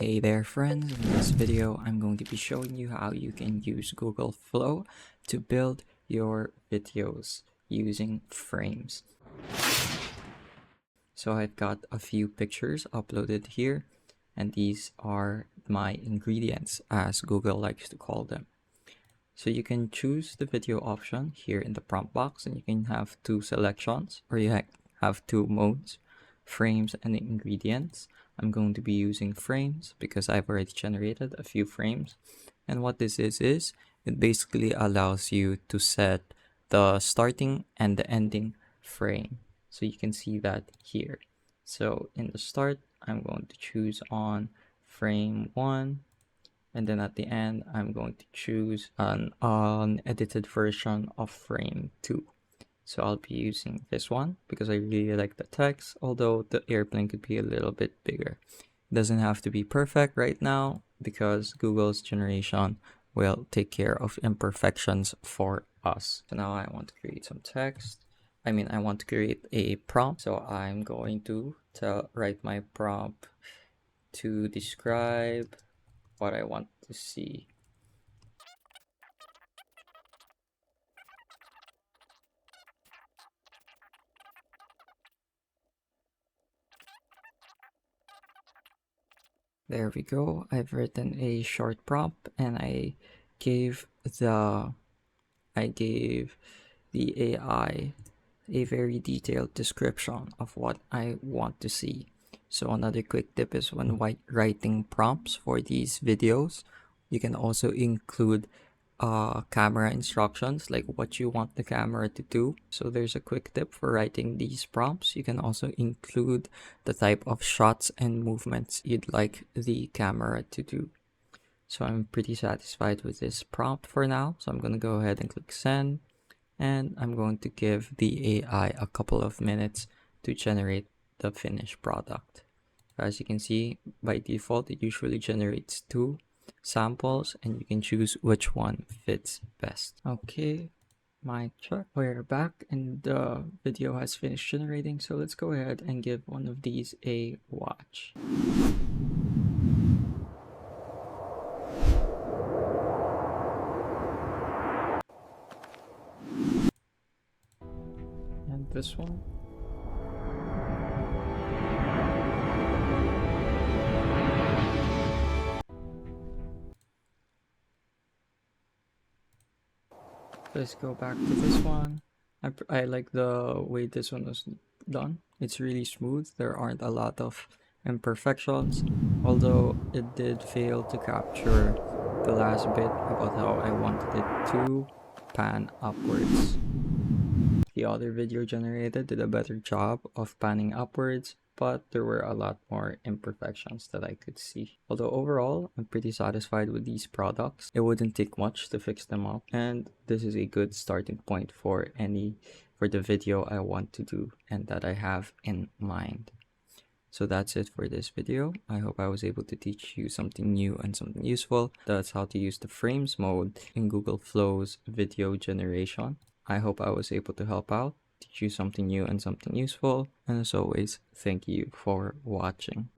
Hey there friends, in this video I'm going to be showing you how you can use Google Flow to build your videos using frames. So I've got a few pictures uploaded here, and these are my ingredients as Google likes to call them. So you can choose the video option here in the prompt box, and you can have two selections, or you have two modes, frames and ingredients. I'm going to be using frames because I've already generated a few frames. And what this is it basically allows you to set the starting and the ending frame. So you can see that here. So in the start, I'm going to choose on frame 1, and then at the end I'm going to choose an unedited version of frame 2. So I'll be using this one because I really like the text, although the airplane could be a little bit bigger. It doesn't have to be perfect right now because Google's generation will take care of imperfections for us. So now I want to create some text. I want to create a prompt. So I'm going to write my prompt to describe what I want to see. There we go. I've written a short prompt and I gave the AI a very detailed description of what I want to see. So another quick tip is when writing prompts for these videos, you can also include camera instructions, like what you want the camera to do. So there's a quick tip for writing these prompts. You can also include the type of shots and movements you'd like the camera to do. So I'm pretty satisfied with this prompt for now. So I'm going to go ahead and click send, and I'm going to give the AI a couple of minutes to generate the finished product. As you can see, by default, it usually generates two samples and you can choose which one fits best. Okay, mic check. We're back and the video has finished generating, so let's go ahead and give one of these a watch. And this one. Let's go back to this one. I like the way this one was done. It's really smooth. There aren't a lot of imperfections, although it did fail to capture the last bit about how I wanted it to pan upwards. The other video generated did a better job of panning upwards, but there were a lot more imperfections that I could see. Although overall, I'm pretty satisfied with these products. It wouldn't take much to fix them up, and this is a good starting point for the video I want to do and that I have in mind. So that's it for this video. I hope I was able to teach you something new and something useful. That's how to use the frames mode in Google Flow's video generation. I hope I was able to help out, teach you something new and something useful. And as always, thank you for watching.